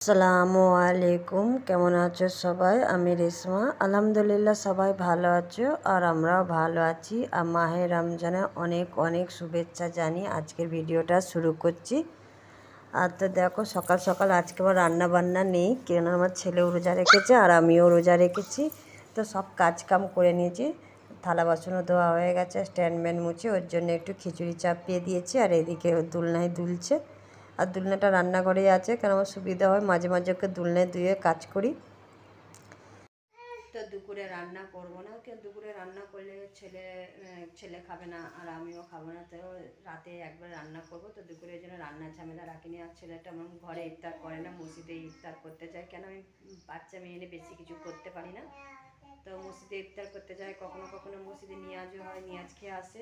আসসালামু আলাইকুম, কেমন আছো সবাই? আমি রেশমা। আলহামদুলিল্লাহ সবাই ভালো আছো আর আমরাও ভালো আছি। আর মাহে রমজানে অনেক অনেক শুভেচ্ছা জানিয়ে আজকের ভিডিওটা শুরু করছি। আর তো দেখো সকাল সকাল আজকে আমার রান্না বান্না নেই, কেন আমার ছেলেও রোজা রেখেছে আর আমিও রোজা রেখেছি। তো সব কাজ কাম করে নিয়েছি, থালা বাসনও ধোয়া হয়ে গেছে, স্ট্যান্ডম্যান মুছে ওর জন্য একটু খিচুড়ি চাপিয়ে দিয়েছি। আর এদিকে দুলনায় দুলছে, আর দুলনাটা রান্নাঘরেই আছে, কারণ আমার সুবিধা হয়, মাঝে মাঝে ওকে দুলনায় ধুয়ে কাজ করি। তো দুপুরে রান্না করব না, কেন দুপুরে রান্না করলে ছেলে খাবে না আর আমিও খাবো না। তো রাতে একবার রান্না করব, তো দুপুরের জন্য রান্নার ঝামেলা রাখিনি। আর ছেলেটা আমার ঘরে ইফতার করে না, মসজিদে ইফতার করতে চায়, কেন আমি বাচ্চা মেয়ে এনে বেশি কিছু করতে পারি না। তো মসজিদে ইফতার করতে যায়, কখনো কখনো মসজিদে নিয়াজও হয়, নিয়াজ খেয়ে আসে।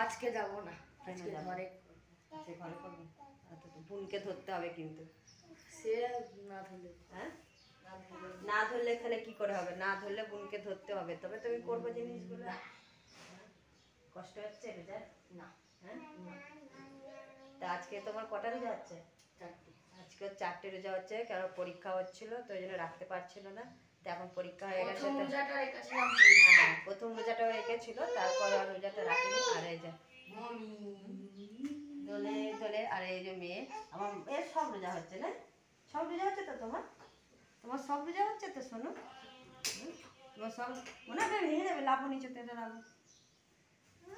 আজকে যাবো না, আজকে ঘরে করবো। বোনকে ধরতে হবে কিন্তু, সে না ধরলে হ্যাঁ না ধরলে তাহলে কি করে হবে? না ধরলে বোনকে ধরতে হবে, তবে তুমি করবো জিনিসগুলো। কষ্ট হচ্ছে রোজা না? হ্যাঁ, তা আজকে তোমার কটা রোজা হচ্ছে? আজকে 4টে রোজা হচ্ছে, কারণ পরীক্ষা হচ্ছিল তো ওই জন্য রাখতে পারছিল না। তো এখন পরীক্ষা হয়ে গেছে, হ্যাঁ প্রথম রোজাটাও রেখেছিল, তারপর আর রোজাটা রাখিনি। আর এই যে দোলে দোলে, আর এই যে মেয়ে আমার, এর সব রোজা হচ্ছে না? সব রোজা হচ্ছে তো তোমার সব রোজা হচ্ছে তো? শোনো, তোমার সব মনে হয় ভেঙে যাবে, লাভো নিচেতে এটা লাভো।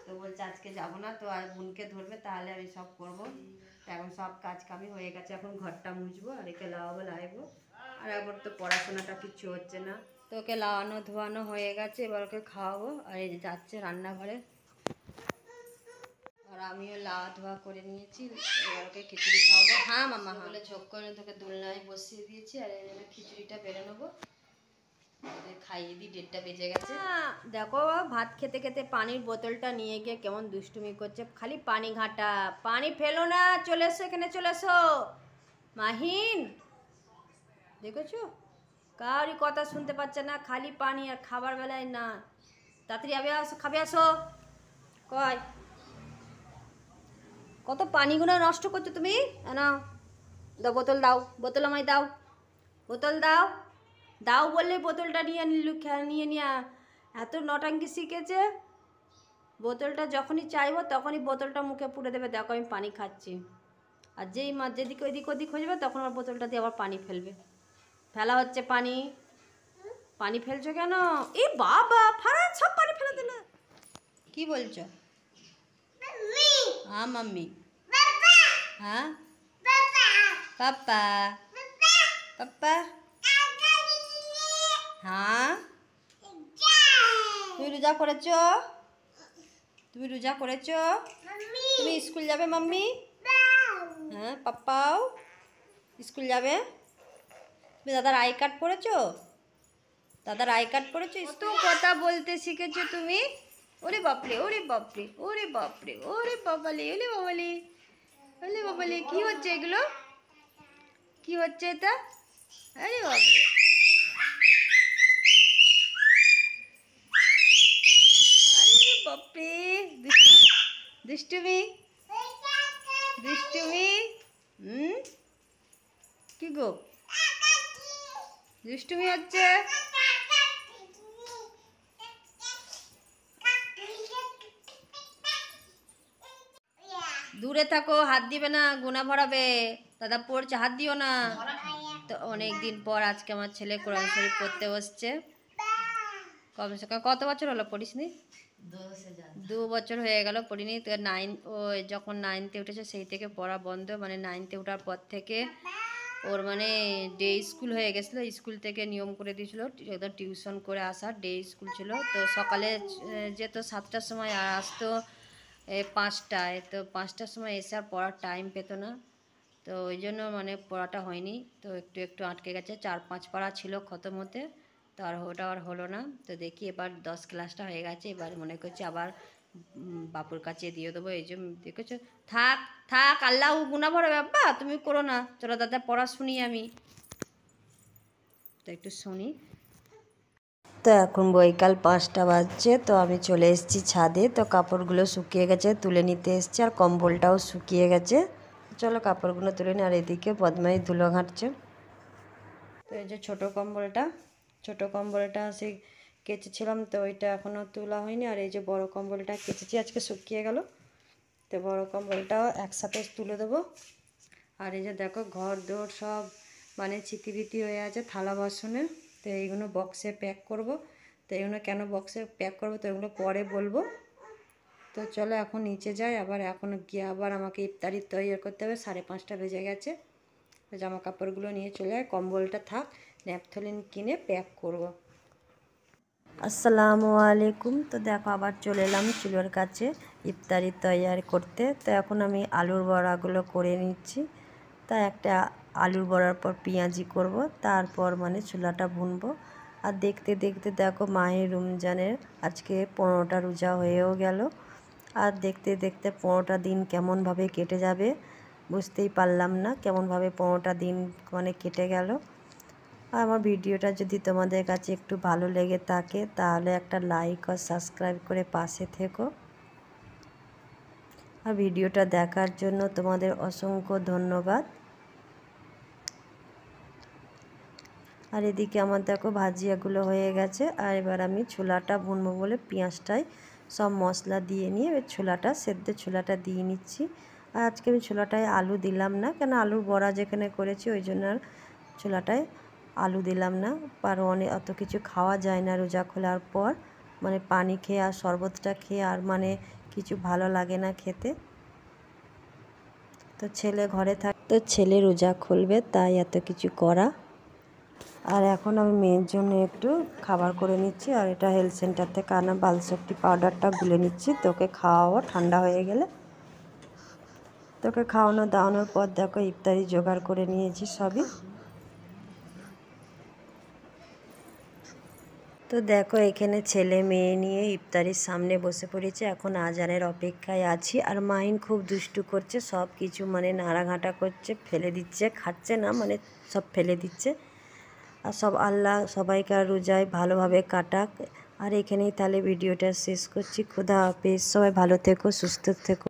তো বলছে আজকে যাবো না, তো আর বোনকে ধরবে, তাহলে আমি সব করবো। এখন সব কাজ কামই হয়ে গেছে, এখন ঘরটা মুছবো আর একে লাগাবো লাগাবো। আর একবার তো পড়াশোনাটা কিচ্ছু হচ্ছে না, তো ওকে লাগানো ধোয়ানো হয়ে গেছে, এবার ওকে খাওয়াবো। আর এই যে যাচ্ছে রান্নাঘরে, আর আমিও লাওয়া ধোয়া করে নিয়েছি, এবার ওকে খিচুড়ি খাওয়াবো। হ্যাঁ মামা, বলে ঝোঁক করে তোকে দোলনায় বসিয়ে দিয়েছি, আর এই জন্য খিচুড়িটা বেড়ে নেবো, খাইয়ে দিই, 1:30 বেজে গেছে। দেখো ভাত খেতে খেতে পানির বোতলটা নিয়ে গিয়ে কেমন দুষ্টুমি করছে, খালি পানি ঘাটা। পানি ফেলো না, চলে এসো এখানে, চলে এসো। মাহিন দেখেছো, কারই কথা শুনতে পাচ্ছে না, খালি পানি, আর খাবার বেলায় না। তাড়াতাড়ি আসো, খাবে আসো। কয় কত পানিগুলো নষ্ট করছো তুমি। না দাও, বোতল দাও, বোতল আমায় দাও, বোতল দাও। দাও বললে বোতলটা নিয়ে নিয়ে নিয়ে এত নটাঙ্কি শিখেছে। বোতলটা যখনই চাইবো তখনই বোতলটা মুখে পুড়ে দেবে, দেখো আমি পানি খাচ্ছি। আর যেই মা যেদিকে ওইদিক ওদিক হয়ে যাবে, তখন আমার বোতলটা দিয়ে আবার পানি ফেলবে। ফেলা হচ্ছে পানি, পানি ফেলছো কেন? এই বাবা, ফারান সব পানি ফেলে দিল। কি বলছো? হ্যাঁ মাম্মি, হ্যাঁ পাপা, পাপা, হ্যাঁ তুমি রোজা করেছো? তুমি রোজা করেছো? তুমি স্কুল যাবে মাম্মি? হ্যাঁ পাপ্পাও স্কুল যাবে। তুমি দাদার আই কার্ড পড়েছো? দাদার আই কার্ড পড়েছো? কত কথা বলতে শিখেছো তুমি। ওরে বাপরে, ওরে বাপরে, ওরে বাপরে, ওরে বাবালে, ওরে বাবালে, ওরে বাবালে, কি হচ্ছে এগুলো? কি হচ্ছে এটা? আরে বাপরে, আরে বাপরে, দুষ্টুমি, দুষ্টুমি। কি গো, দুষ্টুমি হচ্ছে। দূরে থাকো, হাত দিবে না, গুণা ভরাবে। দাদা পড়ছে, হাত দিও না। তো অনেক দিন পর আজকে আমার ছেলে কোরআন শরীফ পড়তে বসছে। কমসে কম কত বছর হলো পড়িসনি? 2 বছর হয়ে গেল পড়িনি। তো ও যখন 9তে উঠেছে সেই থেকে পড়া বন্ধ, মানে 9তে ওঠার পর থেকে ওর মানে ডে স্কুল হয়ে গেছিলো, স্কুল থেকে নিয়ম করে দিয়েছিলো একদম টিউশন করে আসা, ডে স্কুল ছিল। তো সকালে যেত 7টার সময়, আর আসতো 5টায়। তো 5টার সময় এসে আর পড়ার টাইম পেত না, তো ওই জন্য মানে পড়াটা হয়নি। তো একটু একটু আটকে গেছে, 4-5 পারা ছিল খতম হতে, তো আর ওটা আর হলো না। তো দেখি এবার 10 ক্লাসটা হয়ে গেছে, এবার মনে করছি আবার বাপুর কাছে দিয়ে দেবো। এই জন্য দেখেছো, থাক থাক, আল্লাহ গুণা ভরে বাবা, তুমি করো না, চলো দাদা পড়া শুনি আমি। তো একটু শুনি। তো এখন বৈকাল 5টা বাজছে, তো আমি চলে এসেছি ছাদে। তো কাপড়গুলো শুকিয়ে গেছে, তুলে নিতে এসেছি, আর কম্বলটাও শুকিয়ে গেছে। চলো কাপড়গুলো তুলে নিই। আর এদিকে বদমাই ধুলো ঘাঁটছে। তো এই যে ছোট কম্বলটা সেই কেচেছিলাম, তো ওইটা এখনও তোলা হয়নি। আর এই যে বড় কম্বলটা কেচেছি, আজকে শুকিয়ে গেল, তো বড় কম্বলটাও একসাথে তুলে দেবো। আর এই যে দেখো ঘর দৌড় সব মানে চিতিবিতি হয়ে আছে থালা বাসনের, তো এইগুলো বক্সে প্যাক করব। তো এইগুলো কেন বক্সে প্যাক করবো তো এগুলো পরে বলবো। তো চলো এখন নিচে যাই, আবার এখন গিয়ে আবার আমাকে ইফতারি তৈরি করতে হবে, 5:30 বেজে গেছে। তো জামা কাপড়গুলো নিয়ে চলে যায়, কম্বলটা থাক, ন্যাপথলিন কিনে প্যাক করব। আসসালামু আলাইকুম। তো দেখো আবার চলে এলাম চুলোর কাছে ইফতারি তৈরি করতে। তো এখন আমি আলুর বড়াগুলো করে নিচ্ছি। তা একটা আলুর বড়ার পর পেঁয়াজি করব, তারপর মানে চুলাটা ভুনবো। আর দেখতে দেখতে দেখো মাহে রমজানের আজকে 15টা রোজা হয়েও গেল। আর দেখতে দেখতে 15টা দিন কেমনভাবে কেটে যাবে বুঝতেই পারলাম না, কেমনভাবে 15টা দিন মানে কেটে গেল। আমার ভিডিওটা যদি তোমাদের কাছে একটু ভালো লেগে থাকে তাহলে একটা লাইক আর সাবস্ক্রাইব করে পাশে থেকো। আর ভিডিওটা দেখার জন্য তোমাদের অসংখ্য ধন্যবাদ। আর এদিকে আমার দেখো ভাজিয়াগুলো হয়ে গেছে। আর এবার আমি ছোলাটা ভুনবো বলে পেঁয়াজটায় সব মশলা দিয়ে নিয়ে ছোলাটা সেদ্ধ ছোলাটা দিয়ে নিচ্ছি। আর আজকে আমি ছোলাটায় আলু দিলাম না, কেন আলুর বড়া যেখানে করেছি ওই জন্য আর ছোলাটায় আলু দিলাম না। আর অত কিছু খাওয়া যায় না রোজা খোলার পর, মানে পানি খেয়ে আর শরবতটা খেয়ে আর মানে কিছু ভালো লাগে না খেতে। তো ছেলে ঘরে তো ছেলে রোজা খুলবে তাই এত কিছু করা। আর এখন আমি মেয়ের জন্য একটু খাবার করে নিচ্ছি। আর এটা হেলথ সেন্টার থেকে আনা বালশক্তি পাউডারটা গুলে নিচ্ছি, তোকে খাওয়াবো ঠান্ডা হয়ে গেলে। তোকে খাওয়ানো দাওয়ানোর পর দেখো ইফতারি জোগাড় করে নিয়েছি সবই। তো দেখো এখানে ছেলে মেয়ে নিয়ে ইফতারির সামনে বসে পড়েছে, এখন আজানের অপেক্ষায় আছি। আর মাইন খুব দুষ্টু করছে, সব কিছু মানে নাড়াঘাটা করছে, ফেলে দিচ্ছে, খাচ্ছে না মানে সব ফেলে দিচ্ছে। আর আল্লাহ সবাইকার রোজায় ভালোভাবে কাটাক। আর এখানেই তাহলে ভিডিওটা শেষ করছি। খোদা হাফেজ, সবাই ভালো থেকো, সুস্থ থেকো।